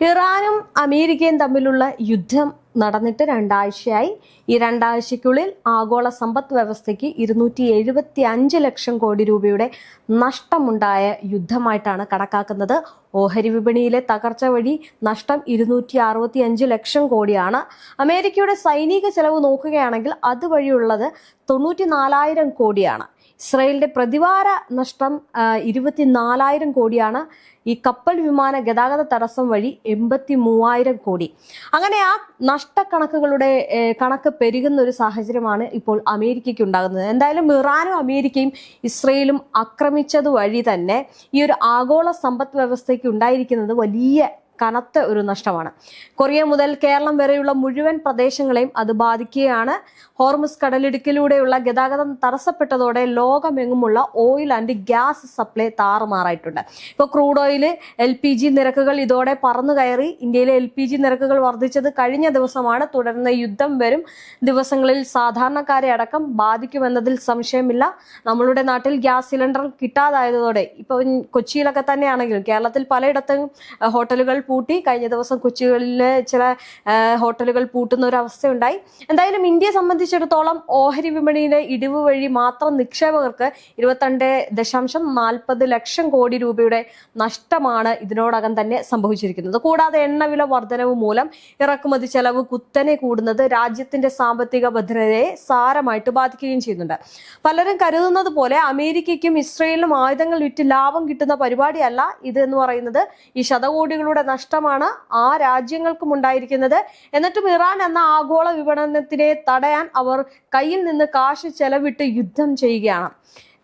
ഇറാനും അമേരിക്കയും തമ്മിലുള്ള യുദ്ധം നടന്നിട്ട് രണ്ടാഴ്ചയായി. ഈ രണ്ടാഴ്ചയ്ക്കുള്ളിൽ ആഗോള സമ്പദ് വ്യവസ്ഥയ്ക്ക് 275 ലക്ഷം കോടി രൂപയുടെ നഷ്ടമുണ്ടായ യുദ്ധമായിട്ടാണ് കണക്കാക്കുന്നത്. ഓഹരി വിപണിയിലെ തകർച്ച വഴി നഷ്ടം 265 ലക്ഷം കോടിയാണ്. അമേരിക്കയുടെ സൈനിക ചെലവ് നോക്കുകയാണെങ്കിൽ അതുവഴിയുള്ളത് 94,000 കോടിയാണ്. ഇസ്രായേലിന്റെ പ്രതിവാര നഷ്ടം 24,000 കോടിയാണ്. ഈ കപ്പൽ വിമാന ഗതാഗത തടസ്സം വഴി 83,000 കോടി. അങ്ങനെ ആ നഷ്ടക്കണക്കുകളുടെ കണക്ക് പെരുകുന്ന ഒരു സാഹചര്യമാണ് ഇപ്പോൾ അമേരിക്കയ്ക്ക് ഉണ്ടാകുന്നത്. എന്തായാലും ഇറാനും അമേരിക്കയും ഇസ്രയേലും ആക്രമിച്ചത് വഴി തന്നെ ഈ ഒരു ആഗോള സമ്പദ് വ്യവസ്ഥയ്ക്ക് ഉണ്ടായിരിക്കുന്നത് വലിയ കനത്ത ഒരു നഷ്ടമാണ്. കൊറിയ മുതൽ കേരളം വരെയുള്ള മുഴുവൻ പ്രദേശങ്ങളെയും അത് ബാധിക്കുകയാണ്. ഹോർമുസ് കടലിടുക്കിലൂടെയുള്ള ഗതാഗതം തടസ്സപ്പെട്ടതോടെ ലോകമെങ്ങുമുള്ള ഓയിൽ ആൻഡ് ഗ്യാസ് സപ്ലൈ താറുമാറായിട്ടുണ്ട്. ഇപ്പോൾ ക്രൂഡ് ഓയിൽ, LPG നിരക്കുകൾ ഇതോടെ പറന്നു കയറി. ഇന്ത്യയിലെ LPG നിരക്കുകൾ വർദ്ധിച്ചത് കഴിഞ്ഞ ദിവസമാണ്. തുടർന്ന് യുദ്ധം വരും ദിവസങ്ങളിൽ സാധാരണക്കാരെ അടക്കം ബാധിക്കുമെന്നതിൽ സംശയമില്ല. നമ്മളുടെ നാട്ടിൽ ഗ്യാസ് സിലിണ്ടർ കിട്ടാതായതോടെ ഇപ്പോൾ കൊച്ചിയിലൊക്കെ തന്നെയാണെങ്കിലും കേരളത്തിൽ പലയിടത്തും ഹോട്ടലുകൾ പൂട്ടി. കഴിഞ്ഞ ദിവസം കൊച്ചിയിലെ ചില ഹോട്ടലുകൾ പൂട്ടുന്ന ഒരു അവസ്ഥയുണ്ടായി. എന്തായാലും ഇന്ത്യയെ സംബന്ധിച്ചിടത്തോളം ഓഹരി വിപണിയിലെ ഇടിവ് വഴി മാത്രം നിക്ഷേപകർക്ക് 22.40 ലക്ഷം കോടി രൂപയുടെ നഷ്ടമാണ് ഇതിനോടകം തന്നെ സംഭവിച്ചിരിക്കുന്നത്. കൂടാതെ എണ്ണവില വർധനവ് മൂലം ഇറക്കുമതി ചെലവ് കുത്തനെ കൂടുന്നത് രാജ്യത്തിന്റെ സാമ്പത്തിക ഭദ്രതയെ സാരമായിട്ട് ബാധിക്കുകയും ചെയ്യുന്നുണ്ട്. പലരും കരുതുന്നത് പോലെ അമേരിക്കയ്ക്കും ഇസ്രയേലിനും ആയുധങ്ങൾ വിറ്റ് ലാഭം കിട്ടുന്ന പരിപാടിയല്ല ഇത് എന്ന് പറയുന്നത്. ഈ ശതകോടികളുടെ നഷ്ടമാണ് ആ രാജ്യങ്ങൾക്കും ഉണ്ടായിരിക്കുന്നത്. എന്നിട്ടും ഇറാൻ എന്ന ആഗോള വിപണനത്തിനെ തടയാൻ അവർ കയ്യിൽ നിന്ന് കാശ് ചെലവിട്ട് യുദ്ധം ചെയ്യുകയാണ്.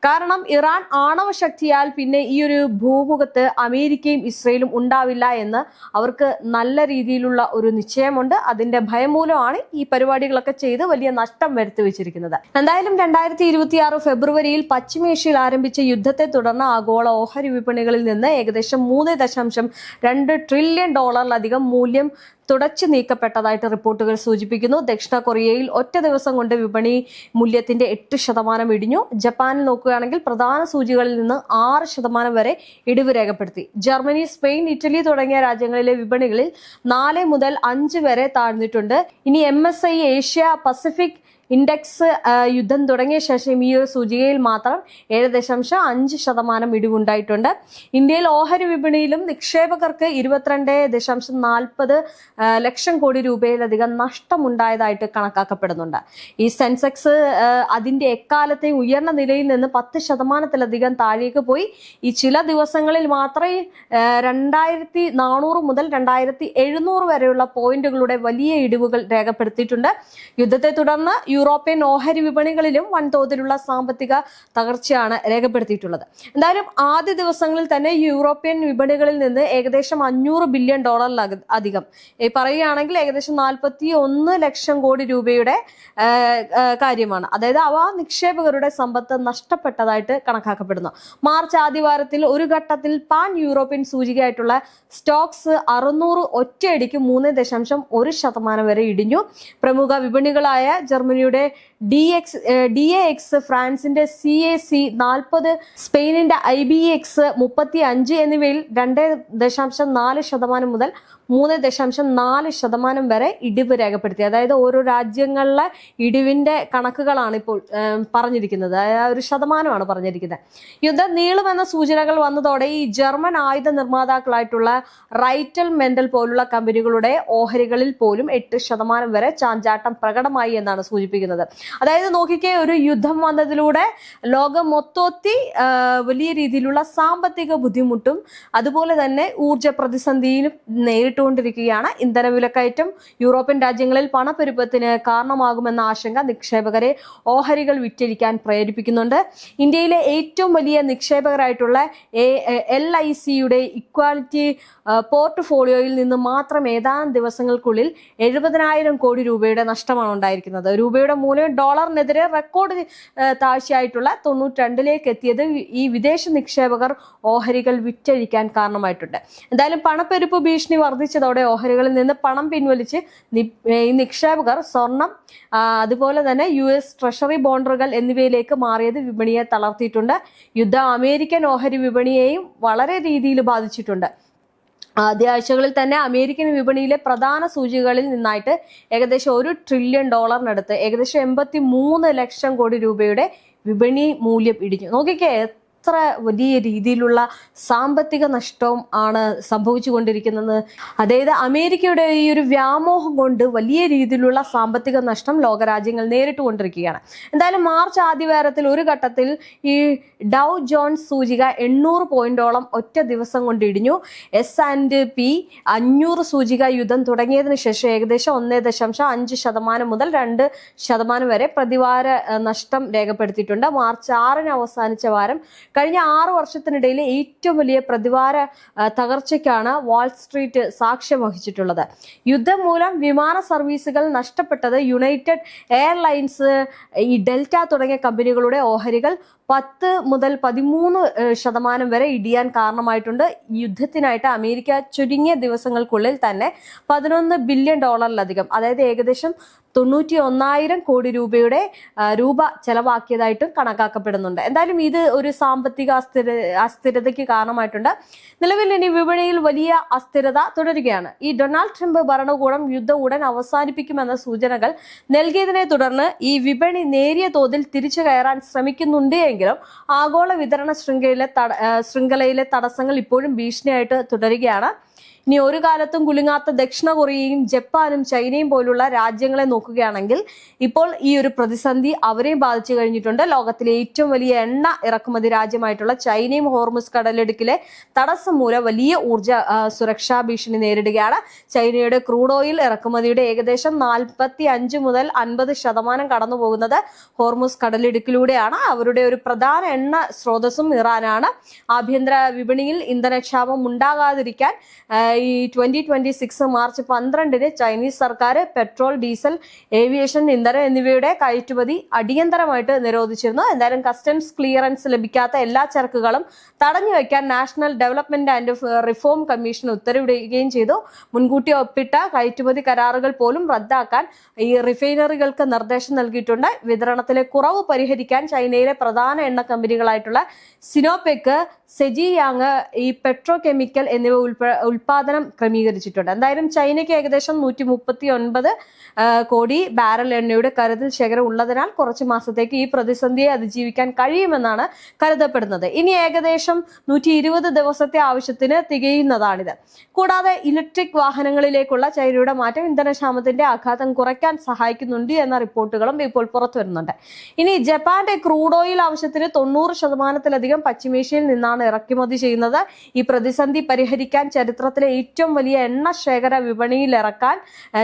കാരണം ഇറാൻ ആണവ ശക്തിയാൽ പിന്നെ ഈ ഒരു ഭൂമുഖത്ത് അമേരിക്കയും ഇസ്രയേലും ഉണ്ടാവില്ല എന്ന് അവർക്ക് നല്ല രീതിയിലുള്ള ഒരു നിശ്ചയമുണ്ട്. അതിന്റെ ഭയം മൂലമാണ് ഈ പരിപാടികളൊക്കെ ചെയ്ത് വലിയ നഷ്ടം വരുത്തി വെച്ചിരിക്കുന്നത്. എന്തായാലും 2026 ഫെബ്രുവരിയിൽ പശ്ചിമേഷ്യയിൽ ആരംഭിച്ച യുദ്ധത്തെ തുടർന്ന് ആഗോള ഓഹരി വിപണികളിൽ നിന്ന് ഏകദേശം $3.2 ട്രില്യൺ മൂല്യം തുടച്ചു നീക്കപ്പെട്ടതായിട്ട് റിപ്പോർട്ടുകൾ സൂചിപ്പിക്കുന്നു. ദക്ഷിണ കൊറിയയിൽ ഒറ്റ ദിവസം കൊണ്ട് വിപണി മൂല്യത്തിന്റെ 8% ഇടിഞ്ഞു. ജപ്പാനിൽ നോക്കുകയാണെങ്കിൽ പ്രധാന സൂചികളിൽ നിന്ന് 6% വരെ ഇടിവ് രേഖപ്പെടുത്തി. ജർമ്മനി, സ്പെയിൻ, ഇറ്റലി തുടങ്ങിയ രാജ്യങ്ങളിലെ വിപണികളിൽ 4 മുതൽ 5 വരെ താഴ്ന്നിട്ടുണ്ട്. ഇനി MSCI ഏഷ്യ പസഫിക് ഇൻഡെക്സ് യുദ്ധം തുടങ്ങിയ ശേഷം ഈ ഒരു സൂചികയിൽ മാത്രം 7.5% ഇടിവുണ്ടായിട്ടുണ്ട്. ഇന്ത്യയിൽ ഓഹരി വിപണിയിലും നിക്ഷേപകർക്ക് 22.40 ലക്ഷം കോടി രൂപയിലധികം നഷ്ടമുണ്ടായതായിട്ട് കണക്കാക്കപ്പെടുന്നുണ്ട്. ഈ സെൻസെക്സ് അതിന്റെ എക്കാലത്തെ ഉയർന്ന നിലയിൽ നിന്ന് 10%-ലധികം താഴേക്ക് പോയി. ഈ ചില ദിവസങ്ങളിൽ മാത്രമേ 2,400 മുതൽ 2,700 വരെയുള്ള പോയിന്റുകളുടെ വലിയ ഇടിവുകൾ രേഖപ്പെടുത്തിയിട്ടുണ്ട്. യുദ്ധത്തെ തുടർന്ന് യൂറോപ്യൻ ഓഹരി വിപണികളിലും വൻതോതിലുള്ള സാമ്പത്തിക തകർച്ചയാണ് രേഖപ്പെടുത്തിയിട്ടുള്ളത്. എന്തായാലും ആദ്യ ദിവസങ്ങളിൽ തന്നെ യൂറോപ്യൻ വിപണികളിൽ നിന്ന് ഏകദേശം $500 ബില്യൺ അധികം പറയുകയാണെങ്കിൽ ഏകദേശം 41 ലക്ഷം കോടി രൂപയുടെ കാര്യമാണ്. അതായത് അവ നിക്ഷേപകരുടെ സമ്പത്ത് നഷ്ടപ്പെട്ടതായിട്ട് കണക്കാക്കപ്പെടുന്നു. മാർച്ച് ആദ്യവാരത്തിൽ ഒരു ഘട്ടത്തിൽ പാൻ യൂറോപ്യൻ സൂചികയായിട്ടുള്ള സ്റ്റോക്സ് 600 ഒറ്റയടിക്ക് 3.1% വരെ ഇടിഞ്ഞു. പ്രമുഖ വിപണികളായ ജർമ്മനിയുടെ DAX, ഫ്രാൻസിന്റെ CAC 40, സ്പെയിനിന്റെ IBEX 35 എന്നിവയിൽ 2.4% മുതൽ 3.4% വരെ ഇടിവ് രേഖപ്പെടുത്തി. അതായത് ഓരോ രാജ്യങ്ങളിലെ ഇടിവിന്റെ കണക്കുകളാണ് ഇപ്പോൾ പറഞ്ഞിരിക്കുന്നത്. ഒരു ശതമാനമാണ് പറഞ്ഞിരിക്കുന്നത്. യുദ്ധം നീളുമെന്ന സൂചനകൾ വന്നതോടെ ഈ ജർമ്മൻ ആയുധ നിർമ്മാതാക്കളായിട്ടുള്ള റൈറ്റൽ മെന്റൽ പോലുള്ള കമ്പനികളുടെ ഓഹരികളിൽ പോലും 8% വരെ ചാഞ്ചാട്ടം പ്രകടമായി എന്നാണ് സൂചിപ്പിക്കുന്നത്. അതായത് നോക്കിക്കേ, ഒരു യുദ്ധം വന്നതിലൂടെ ലോകം മൊത്തത്തിൽ വലിയ രീതിയിലുള്ള സാമ്പത്തിക ബുദ്ധിമുട്ടും അതുപോലെ തന്നെ ഊർജ പ്രതിസന്ധിയിലും നേരിട്ടുകൊണ്ടിരിക്കുകയാണ്. ഇന്ധന വിലക്കയറ്റം യൂറോപ്യൻ രാജ്യങ്ങളിൽ പണപ്പെരുപ്പത്തിന് കാരണമാകുമെന്ന ആശങ്ക നിക്ഷേപകരെ ഓഹരികൾ വിറ്റഴിക്കാൻ പ്രേരിപ്പിക്കുന്നുണ്ട്. ഇന്ത്യയിലെ ഏറ്റവും വലിയ നിക്ഷേപകരായിട്ടുള്ള LICയുടെ ഇക്വാലിറ്റി പോർട്ട്ഫോളിയോയിൽ നിന്ന് മാത്രം ഏതാനും ദിവസങ്ങൾക്കുള്ളിൽ 70,000 കോടി രൂപയുടെ നഷ്ടമാണ് ഉണ്ടായിരിക്കുന്നത്. രൂപയുടെ മൂല്യം ഡോളറിനെതിരെ റെക്കോർഡ് താഴ്ചയായിട്ടുള്ള 92 എത്തിയത് ഈ വിദേശ നിക്ഷേപകർ ഓഹരികൾ വിറ്റഴിക്കാൻ കാരണമായിട്ടുണ്ട്. എന്തായാലും പണപ്പെരുപ്പ് ഭീഷണി വർദ്ധിച്ചതോടെ ഓഹരികളിൽ നിന്ന് പണം പിൻവലിച്ച് ഈ നിക്ഷേപകർ സ്വർണം, അതുപോലെ തന്നെ US ട്രഷറി ബോണ്ടുകൾ എന്നിവയിലേക്ക് മാറിയത് വിപണിയെ തളർത്തിയിട്ടുണ്ട്. യുദ്ധം അമേരിക്കൻ ഓഹരി വിപണിയെയും വളരെ രീതിയിൽ ബാധിച്ചിട്ടുണ്ട്. ആദ്യ ആഴ്ചകളിൽ തന്നെ അമേരിക്കൻ വിപണിയിലെ പ്രധാന സൂചികകളിൽ നിന്നായിട്ട് ഏകദേശം $1 ട്രില്യൺ ഏകദേശം 83 ലക്ഷം കോടി രൂപയുടെ വിപണി മൂല്യം ഇടിഞ്ഞു. നോക്കിക്കേ, എത്ര വലിയ രീതിയിലുള്ള സാമ്പത്തിക നഷ്ടവും ആണ് സംഭവിച്ചുകൊണ്ടിരിക്കുന്നത്. അതായത് അമേരിക്കയുടെ ഈ ഒരു വ്യാമോഹം കൊണ്ട് വലിയ രീതിയിലുള്ള സാമ്പത്തിക നഷ്ടം ലോകരാജ്യങ്ങൾ നേരിട്ടുകൊണ്ടിരിക്കുകയാണ്. എന്തായാലും മാർച്ച് ആദ്യവാരത്തിൽ ഒരു ഘട്ടത്തിൽ ഈ ഡൗ ജോൺസ് സൂചിക 800 പോയിന്റോളം ഒറ്റ ദിവസം കൊണ്ട് ഇടിഞ്ഞു. S&P 500 സൂചിക യുദ്ധം തുടങ്ങിയതിനു ശേഷം ഏകദേശം 1.5% മുതൽ 2% വരെ പ്രതിവാര നഷ്ടം രേഖപ്പെടുത്തിയിട്ടുണ്ട്. മാർച്ച് 6 അവസാനിച്ച വാരം കഴിഞ്ഞ 6 വർഷത്തിനിടയിൽ ഏറ്റവും വലിയ പ്രതിവാര തകർച്ചയ്ക്കാണ് വാൾസ്ട്രീറ്റ് സാക്ഷ്യം വഹിച്ചിട്ടുള്ളത്. യുദ്ധം മൂലം വിമാന സർവീസുകൾ നഷ്ടപ്പെട്ടത് യുണൈറ്റഡ് എയർലൈൻസ്, ഈ ഡെൽറ്റ തുടങ്ങിയ കമ്പനികളുടെ ഓഹരികൾ 10 മുതൽ 13% വരെ ഇടിയാൻ കാരണമായിട്ടുണ്ട്. യുദ്ധത്തിനായിട്ട് അമേരിക്ക ചുരുങ്ങിയ ദിവസങ്ങൾക്കുള്ളിൽ തന്നെ $11 ബില്യൺ, അതായത് ഏകദേശം 91,000 കോടി രൂപയുടെ രൂപ ചെലവാക്കിയതായിട്ടും കണക്കാക്കപ്പെടുന്നുണ്ട്. എന്തായാലും ഇത് ഒരു സാമ്പത്തിക അസ്ഥിരതയ്ക്ക് കാരണമായിട്ടുണ്ട്. നിലവിൽ ഇനി വിപണിയിൽ വലിയ അസ്ഥിരത തുടരുകയാണ്. ഈ ഡൊണാൾഡ് ട്രംപ് ഭരണകൂടം യുദ്ധം ഉടൻ അവസാനിപ്പിക്കുമെന്ന സൂചനകൾ നൽകിയതിനെ തുടർന്ന് ഈ വിപണി നേരിയ തോതിൽ തിരിച്ചു കയറാൻ ശ്രമിക്കുന്നുണ്ട് എങ്കിലും ആഗോള വിതരണ ശൃംഖലയിലെ തടസ്സങ്ങൾ ഇപ്പോഴും ഭീഷണിയായിട്ട് തുടരുകയാണ്. ഇനി ഒരു കാലത്തും കുലുങ്ങാത്ത ദക്ഷിണ കൊറിയയും ജപ്പാനും ചൈനയും പോലുള്ള രാജ്യങ്ങളെ നോക്കുകയാണെങ്കിൽ ഇപ്പോൾ ഈ ഒരു പ്രതിസന്ധി അവരെയും ബാധിച്ചു കഴിഞ്ഞിട്ടുണ്ട്. ലോകത്തിലെ ഏറ്റവും വലിയ എണ്ണ ഇറക്കുമതി രാജ്യമായിട്ടുള്ള ചൈനയും ഹോർമുസ് കടലിടുക്കിലെ തടസ്സം മൂലം വലിയ ഊർജ സുരക്ഷാ ഭീഷണി നേരിടുകയാണ്. ചൈനയുടെ ക്രൂഡ് ഓയിൽ ഇറക്കുമതിയുടെ ഏകദേശം 45 മുതൽ 50% കടന്നു പോകുന്നത് ഹോർമുസ് കടലിടുക്കിലൂടെയാണ്. അവരുടെ ഒരു പ്രധാന എണ്ണ സ്രോതസ്സും ഇറാനാണ്. ആഭ്യന്തര വിപണിയിൽ ഇന്ധനക്ഷാമം ഉണ്ടാകാതിരിക്കാൻ ഈ 2026 മാർച്ച് 12 ചൈനീസ് സർക്കാർ പെട്രോൾ, ഡീസൽ, ഏവിയേഷൻ ഇന്ധനം എന്നിവയുടെ കയറ്റുമതി അടിയന്തരമായിട്ട് നിരോധിച്ചിരുന്നു. എന്തായാലും കസ്റ്റംസ് ക്ലിയറൻസ് ലഭിക്കാത്ത എല്ലാ ചരക്കുകളും തടഞ്ഞു വയ്ക്കാൻ National Development and Reform Commission ഉത്തരവിടുകയും ചെയ്തു. മുൻകൂട്ടി ഒപ്പിട്ട കയറ്റുമതി കരാറുകൾ പോലും റദ്ദാക്കാൻ ഈ റിഫൈനറികൾക്ക് നിർദ്ദേശം നൽകിയിട്ടുണ്ട്. വിതരണത്തിലെ കുറവ് പരിഹരിക്കാൻ ചൈനയിലെ പ്രധാന എണ്ണ കമ്പനികളായിട്ടുള്ള സിനോപെക്, സെജിയാങ്, ഈ പെട്രോ കെമിക്കൽ എന്നിവ ഉൽപാദനം ക്രമീകരിച്ചിട്ടുണ്ട്. എന്തായാലും ചൈനയ്ക്ക് ഏകദേശം 139 കോടി ബാരൽ എണ്ണയുടെ കരുതൽ ശേഖരം ഉള്ളതിനാൽ കുറച്ച് മാസത്തേക്ക് ഈ പ്രതിസന്ധിയെ അതിജീവിക്കാൻ കഴിയുമെന്നാണ് കരുതപ്പെടുന്നത്. ഇനി ഏകദേശം 120 ദിവസത്തെ ആവശ്യത്തിന് തികയുന്നതാണിത്. കൂടാതെ ഇലക്ട്രിക് വാഹനങ്ങളിലേക്കുള്ള ചൈനയുടെ മാറ്റം ഇന്ധനക്ഷാമത്തിന്റെ ആഘാതം കുറയ്ക്കാൻ സഹായിക്കുന്നുണ്ട് എന്ന റിപ്പോർട്ടുകളും ഇപ്പോൾ പുറത്തു വരുന്നുണ്ട്. ഇനി ജപ്പാന്റെ ക്രൂഡ് ഓയിൽ ആവശ്യത്തിന് 90%-ലധികം പശ്ചിമേഷ്യയിൽ നിന്നാണ് ഇറക്കുമതി ചെയ്യുന്നത്. ഈ പ്രതിസന്ധി പരിഹരിക്കാൻ ചരിത്രത്തിലെ ഏറ്റവും വലിയ എണ്ണ ശേഖര വിപണിയിൽ ഇറക്കാൻ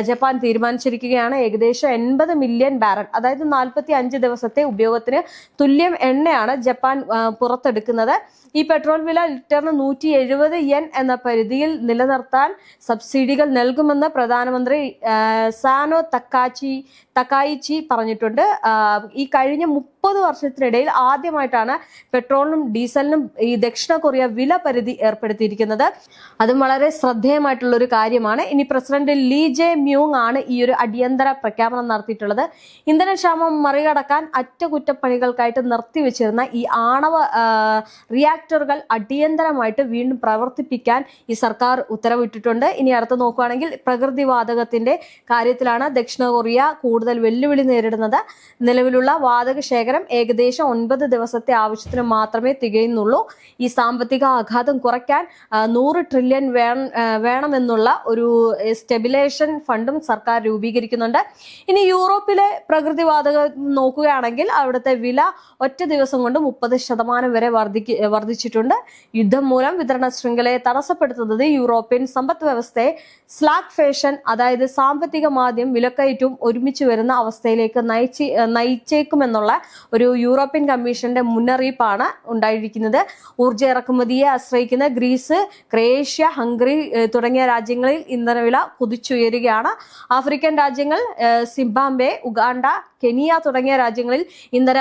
ജപ്പാൻ തീരുമാനിച്ചിരിക്കുകയാണ്. ഏകദേശം 80 മില്യൺ ബാരൽ, അതായത് 45 ദിവസത്തെ ഉപയോഗത്തിന് തുല്യം എണ്ണയാണ് ജപ്പാൻ പുറത്തെടുക്കുന്നത്. ഈ പെട്രോൾ വില ലിറ്ററിന് 170 yen എന്ന പരിധിയിൽ നിലനിർത്താൻ സബ്സിഡികൾ നൽകുമെന്ന് പ്രധാനമന്ത്രി സാനോ തക്കായിച്ചി പറഞ്ഞിട്ടുണ്ട്. ഈ കഴിഞ്ഞ 30 വർഷത്തിനിടയിൽ ആദ്യമായിട്ടാണ് പെട്രോളിനും ഡീസലിനും ഈ ദക്ഷിണ കൊറിയ വില പരിധി ഏർപ്പെടുത്തിയിരിക്കുന്നത്. അതും വളരെ ശ്രദ്ധേയമായിട്ടുള്ള ഒരു കാര്യമാണ്. ഇനി പ്രസിഡന്റ് ലീ ജെ മ്യൂങ് ആണ് ഈ ഒരു അടിയന്തര പ്രഖ്യാപനം നടത്തിയിട്ടുള്ളത്. ഇന്ധനക്ഷാമം മറികടക്കാൻ അറ്റകുറ്റപ്പണികൾക്കായിട്ട് നിർത്തിവെച്ചിരുന്ന ഈ ആണവ റിയാക്ടറുകൾ അടിയന്തരമായിട്ട് വീണ്ടും പ്രവർത്തിപ്പിക്കാൻ ഈ സർക്കാർ ഉത്തരവിട്ടിട്ടുണ്ട്. ഇനി അടുത്ത് നോക്കുകയാണെങ്കിൽ പ്രകൃതിവാതകത്തിന്റെ കാര്യത്തിലാണ് ദക്ഷിണ കൊറിയ കൂടുതൽ വെല്ലുവിളി നേരിടുന്നത്. നിലവിലുള്ള വാതക ശേഖരം ഏകദേശം 9 ദിവസത്തെ ആവശ്യത്തിന് മാത്രമേ തികയുന്നുള്ളൂ. ഈ സാമ്പത്തിക ആഘാതം കുറയ്ക്കാൻ 100 ട്രില്യൺ വേണമെന്നുള്ള ഒരു സ്റ്റെബിലൈസേഷൻ ഫണ്ടും സർക്കാർ രൂപീകരിക്കുന്നുണ്ട്. ഇനി യൂറോപ്പിലെ പ്രകൃതിവാതകം നോക്കുകയാണെങ്കിൽ അവിടുത്തെ വില ഒറ്റ ദിവസം കൊണ്ട് 30% വരെ വർദ്ധിച്ചിട്ടുണ്ട്. യുദ്ധം മൂലം വിതരണ ശൃംഖലയെ തടസ്സപ്പെടുത്തുന്നത് യൂറോപ്യൻ സമ്പദ് വ്യവസ്ഥയെ സ്ലാക്ക് ഫാഷൻ, അതായത് സാമ്പത്തിക മാന്ദ്യം, വിലക്കയറ്റവും ഒരുമിച്ച് വരുന്ന അവസ്ഥയിലേക്ക് നയിച്ചേക്കുമെന്നുള്ള ഒരു യൂറോപ്യൻ കമ്മീഷന്റെ മുന്നറിയിപ്പാണ് ഉണ്ടായിരിക്കുന്നത്. ഊർജ്ജ ഇറക്കുമതിയെ ആശ്രയിക്കുന്ന ഗ്രീസ്, ക്രൊയേഷ്യ, ഹംഗറി തുടങ്ങിയ രാജ്യങ്ങളിൽ ഇന്ധനവില കുതിച്ചുയരുകയാണ്. ആഫ്രിക്കൻ രാജ്യങ്ങൾ സിംബാബ്വെ, ഉഗാണ്ട, കെനിയ തുടങ്ങിയ രാജ്യങ്ങളിൽ ഇന്ധന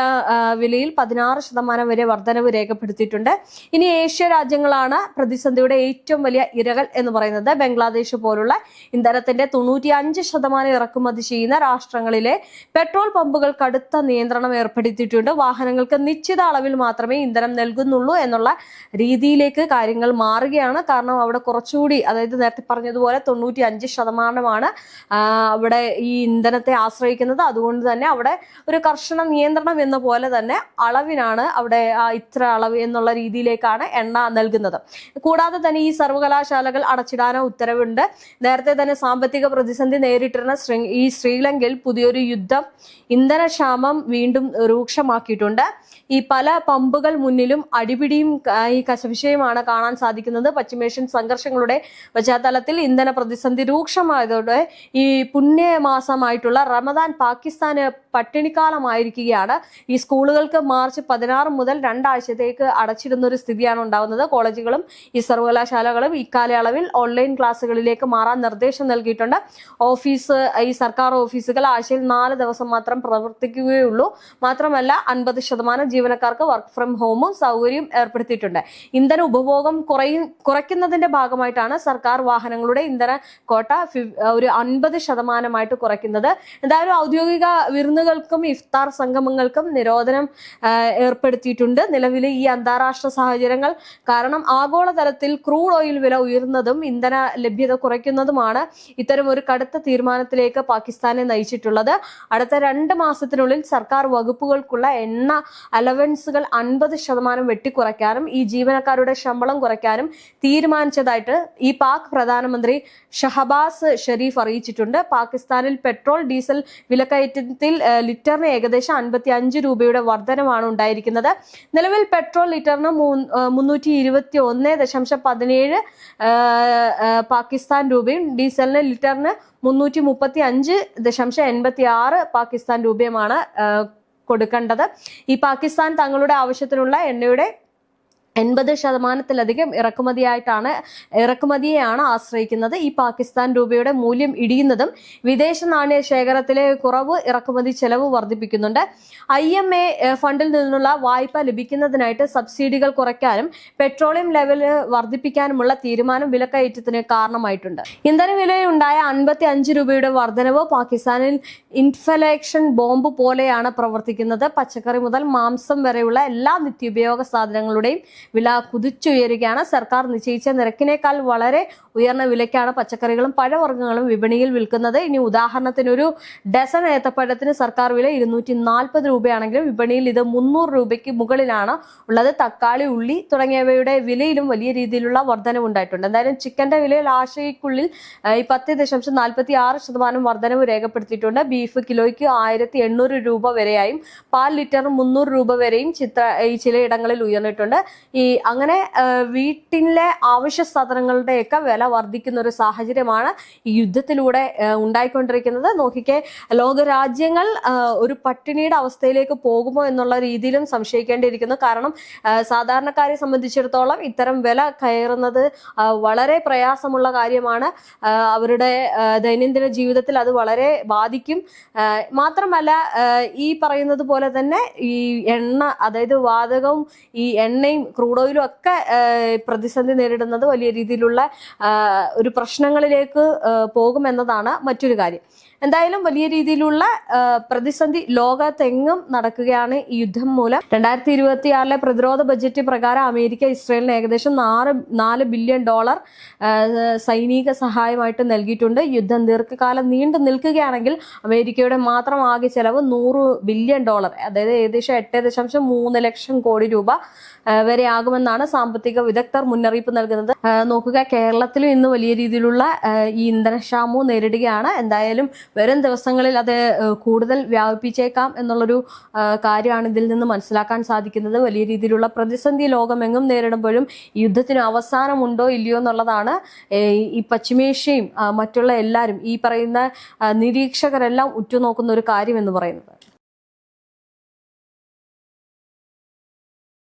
വിലയിൽ 16% വരെ വർധനവ് രേഖപ്പെടുത്തിയിട്ടുണ്ട്. ഇനി ഏഷ്യ രാജ്യങ്ങളാണ് പ്രതിസന്ധിയുടെ ഏറ്റവും വലിയ ഇരകൾ എന്ന് പറയുന്നത്. ബംഗ്ലാദേശ് പോലുള്ള ഇന്ധനത്തിന്റെ 95% ഇറക്കുമതി ചെയ്യുന്ന രാഷ്ട്രങ്ങളിലെ പെട്രോൾ പമ്പുകൾ കടുത്ത നിയന്ത്രണം ഏർപ്പെടുത്തിയിട്ടുണ്ട്. വാഹനങ്ങൾക്ക് നിശ്ചിത അളവിൽ മാത്രമേ ഇന്ധനം നൽകുന്നുള്ളൂ എന്നുള്ള രീതിയിലേക്ക് കാര്യങ്ങൾ മാറുകയാണ്. കാരണം അവിടെ കുറച്ചുകൂടി, അതായത് നേരത്തെ പറഞ്ഞതുപോലെ 95% അവിടെ ഈ ഇന്ധനത്തെ ആശ്രയിക്കുന്നത്. അതുകൊണ്ട് തന്നെ അവിടെ ഒരു കർശന നിയന്ത്രണം എന്ന പോലെ തന്നെ അളവിനാണ് അവിടെ ഇത്ര അളവ് എന്നുള്ള രീതിയിലേക്കാണ് എണ്ണ നൽകുന്നത്. കൂടാതെ തന്നെ ഈ സർവകലാശാലകൾ അടച്ചിടാനോ ഉത്തരവുണ്ട്. നേരത്തെ തന്നെ സാമ്പത്തിക പ്രതിസന്ധി നേരിട്ടിരുന്ന ഈ ശ്രീലങ്കയിൽ പുതിയൊരു യുദ്ധം ഇന്ധനക്ഷാമം വീണ്ടും രൂക്ഷമാക്കിയിട്ടുണ്ട്. ഈ പല പമ്പുകൾ മുന്നിലും അടിപിടിയും ഈ കശവിശയുമാണ് കാണാൻ സാധിക്കുന്നത്. പശ്ചിമേഷ്യൻ സംഘർഷങ്ങളുടെ പശ്ചാത്തലത്തിൽ ഇന്ധന പ്രതിസന്ധി രൂക്ഷമായതോടെ ഈ പുണ്യമാസമായിട്ടുള്ള റമദാൻ പാകിസ്ഥാന് പട്ടിണിക്കാലമായിരിക്കുകയാണ്. ഈ സ്കൂളുകൾക്ക് മാർച്ച് 16 മുതൽ 2 ആഴ്ചത്തേക്ക് അടച്ചിടുന്ന ഒരു സ്ഥിതിയാണ് ഉണ്ടാകുന്നത്. കോളേജുകളും ഈ സർവകലാശാലകളും ഇക്കാലയളവിൽ ഓൺലൈൻ ക്ലാസ്സുകളിലേക്ക് മാറാൻ നിർദ്ദേശം നൽകിയിട്ടുണ്ട്. ഈ സർക്കാർ ഓഫീസുകൾ ആഴ്ചയിൽ 4 ദിവസം മാത്രം പ്രവർത്തിക്കുകയുള്ളൂ. മാത്രമല്ല 50% ജീവനക്കാർക്ക് വർക്ക് ഫ്രം ഹോമും സൗകര്യം ഏർപ്പെടുത്തിയിട്ടുണ്ട്. ഇന്ധന ഉപഭോഗം കുറയ്ക്കുന്നതിന്റെ ഭാഗമായിട്ടാണ് സർക്കാർ വാഹനങ്ങളുടെ ഇന്ധന കോട്ട ഒരു 50% കുറയ്ക്കുന്നത്. എന്തായാലും ഔദ്യോഗിക വിരുന്നുകൾക്കും ഇഫ്താർ സംഗമങ്ങൾക്കും നിരോധനം ഏർപ്പെടുത്തിയിട്ടുണ്ട്. നിലവിലെ ഈ അന്താരാഷ്ട്ര സാഹചര്യങ്ങൾ കാരണം ആഗോളതലത്തിൽ ക്രൂഡ് ഓയിൽ വില ഉയർന്നതും ഇന്ധന ലഭ്യത കുറയ്ക്കുന്നതുമാണ് ഇത്തരം ഒരു കടുത്ത തീരുമാനത്തിലേക്ക് പാകിസ്ഥാനെ നയിച്ചിട്ടുള്ളത്. അടുത്ത 2 മാസത്തിനുള്ളിൽ സർക്കാർ വകുപ്പുകൾക്കുള്ള എണ്ണ അലവൻസുകൾ 50% വെട്ടിക്കുറയ്ക്കാനും ഈ ജീവനക്കാരുടെ ശമ്പളം കുറയ്ക്കാനും തീരുമാനിച്ചതായിട്ട് ഈ പാക് പ്രധാനമന്ത്രി ഷഹബാസ് ഷെരീഫ് അറിയിച്ചിട്ടുണ്ട്. പാകിസ്ഥാനിൽ പെട്രോൾ ഡീസൽ വിലക്കയറ്റത്തിൽ ലിറ്ററിന് ഏകദേശം 55 രൂപയുടെ വർധനമാണ് ഉണ്ടായിരിക്കുന്നത്. നിലവിൽ പെട്രോൾ ലിറ്ററിന് 321.17 പാകിസ്ഥാൻ രൂപയും ഡീസലിന് ലിറ്ററിന് 335.86 പാകിസ്ഥാൻ രൂപയുമാണ് കൊടുക്കേണ്ടത്. ഈ പാകിസ്ഥാൻ തങ്ങളുടെ ആവശ്യത്തിനുള്ള എണ്ണയുടെ 80%-ലധികം ഇറക്കുമതിയെയാണ് ആശ്രയിക്കുന്നത്. ഈ പാകിസ്ഥാൻ രൂപയുടെ മൂല്യം ഇടിയുന്നതും വിദേശ നാണ്യ ശേഖരത്തിലെ കുറവ് ഇറക്കുമതി ചെലവ് വർദ്ധിപ്പിക്കുന്നുണ്ട്. IMA ഫണ്ടിൽ നിന്നുള്ള വായ്പ ലഭിക്കുന്നതിനായിട്ട് സബ്സിഡികൾ കുറയ്ക്കാനും പെട്രോളിയം ലെവൽ വർദ്ധിപ്പിക്കാനുമുള്ള തീരുമാനം വിലക്കയറ്റത്തിന് കാരണമായിട്ടുണ്ട്. ഇന്ധന വിലയിലുണ്ടായ 55 രൂപയുടെ വർധനവ് പാകിസ്ഥാനിൽ ഇൻഫ്ലേഷൻ ബോംബ് പോലെയാണ് പ്രവർത്തിക്കുന്നത്. പച്ചക്കറി മുതൽ മാംസം വരെയുള്ള എല്ലാ നിത്യോപയോഗ സാധനങ്ങളുടെയും വില കുതിച്ചുയരുകയാണ്. സർക്കാർ നിശ്ചയിച്ച നിരക്കിനേക്കാൾ വളരെ ഉയർന്ന വിലയ്ക്കാണ് പച്ചക്കറികളും പഴവർഗ്ഗങ്ങളും വിപണിയിൽ വിൽക്കുന്നത്. ഇനി ഉദാഹരണത്തിന് ഒരു ഡസൺ ഏത്തപ്പഴത്തിന് സർക്കാർ വില 240 രൂപയാണെങ്കിലും വിപണിയിൽ ഇത് 300 രൂപയ്ക്ക് മുകളിലാണ് ഉള്ളത്. തക്കാളി, ഉള്ളി തുടങ്ങിയവയുടെ വിലയിലും വലിയ രീതിയിലുള്ള വർധനവ് ഉണ്ടായിട്ടുണ്ട്. എന്തായാലും ചിക്കന്റെ വിലയിൽ ആഴ്ചയ്ക്കുള്ളിൽ 10.46% വർധനവ് രേഖപ്പെടുത്തിയിട്ടുണ്ട്. ബീഫ് കിലോയ്ക്ക് 1800 രൂപ വരെയായും പാൽ ലിറ്ററിന് 300 രൂപ വരെയും ചിലയിടങ്ങളിൽ ഉയർന്നിട്ടുണ്ട്. അങ്ങനെ വീട്ടിലെ ആവശ്യ സാധനങ്ങളുടെയൊക്കെ വില വർദ്ധിക്കുന്ന ഒരു സാഹചര്യമാണ് ഈ യുദ്ധത്തിലൂടെ ഉണ്ടായിക്കൊണ്ടിരിക്കുന്നത്. നോക്കിക്കേ, ലോകരാജ്യങ്ങൾ ഒരു പട്ടിണിയുടെ അവസ്ഥയിലേക്ക് പോകുമോ എന്നുള്ള രീതിയിലും സംശയിക്കേണ്ടിയിരിക്കുന്നു. കാരണം സാധാരണക്കാരെ സംബന്ധിച്ചിടത്തോളം ഇത്തരം വില കയറുന്നത് വളരെ പ്രയാസമുള്ള കാര്യമാണ്. അവരുടെ ദൈനംദിന ജീവിതത്തിൽ അത് വളരെ ബാധിക്കും. മാത്രമല്ല ഈ പറയുന്നത് പോലെ തന്നെ ഈ എണ്ണ, അതായത് വാതകവും ഈ എണ്ണയും ക്രൂഡ് ഓയിലും ഒക്കെ പ്രതിസന്ധി നേരിടുന്നത് വലിയ രീതിയിലുള്ള ഒരു പ്രശ്നങ്ങളിലേക്ക് പോകുമെന്നതാണ് മറ്റൊരു കാര്യം. എന്തായാലും വലിയ രീതിയിലുള്ള പ്രതിസന്ധി ലോകത്തെങ്ങും നടക്കുകയാണ് ഈ യുദ്ധം മൂലം. 2026 പ്രതിരോധ ബജറ്റ് പ്രകാരം അമേരിക്ക ഇസ്രയേലിന് ഏകദേശം $4 ബില്യൺ സൈനിക സഹായമായിട്ട് നൽകിയിട്ടുണ്ട്. യുദ്ധം ദീർഘകാലം നീണ്ടു നിൽക്കുകയാണെങ്കിൽ അമേരിക്കയുടെ മാത്രം ആകെ ചെലവ് $100 ബില്യൺ, അതായത് ഏകദേശം 8.3 ലക്ഷം കോടി രൂപ വരെ ആകുമെന്നാണ് സാമ്പത്തിക വിദഗ്ധർ മുന്നറിയിപ്പ് നൽകുന്നത്. നോക്കുക, കേരളത്തിലും ഇന്ന് വലിയ രീതിയിലുള്ള ഈ ഇന്ധനക്ഷാമവും നേരിടുകയാണ്. എന്തായാലും വരും ദിവസങ്ങളിൽ അത് കൂടുതൽ വ്യാപിപ്പിച്ചേക്കാം എന്നുള്ളൊരു കാര്യമാണ് ഇതിൽ നിന്ന് മനസ്സിലാക്കാൻ സാധിക്കുന്നത്. വലിയ രീതിയിലുള്ള പ്രതിസന്ധി ലോകമെങ്ങും നേരിടുമ്പോഴും യുദ്ധത്തിന് അവസാനമുണ്ടോ ഇല്ലയോ എന്നുള്ളതാണ് ഈ പശ്ചിമേഷ്യയും മറ്റുള്ള എല്ലാവരും, ഈ പറയുന്ന നിരീക്ഷകരെല്ലാം ഉറ്റുനോക്കുന്ന ഒരു കാര്യം എന്ന് പറയുന്നത്.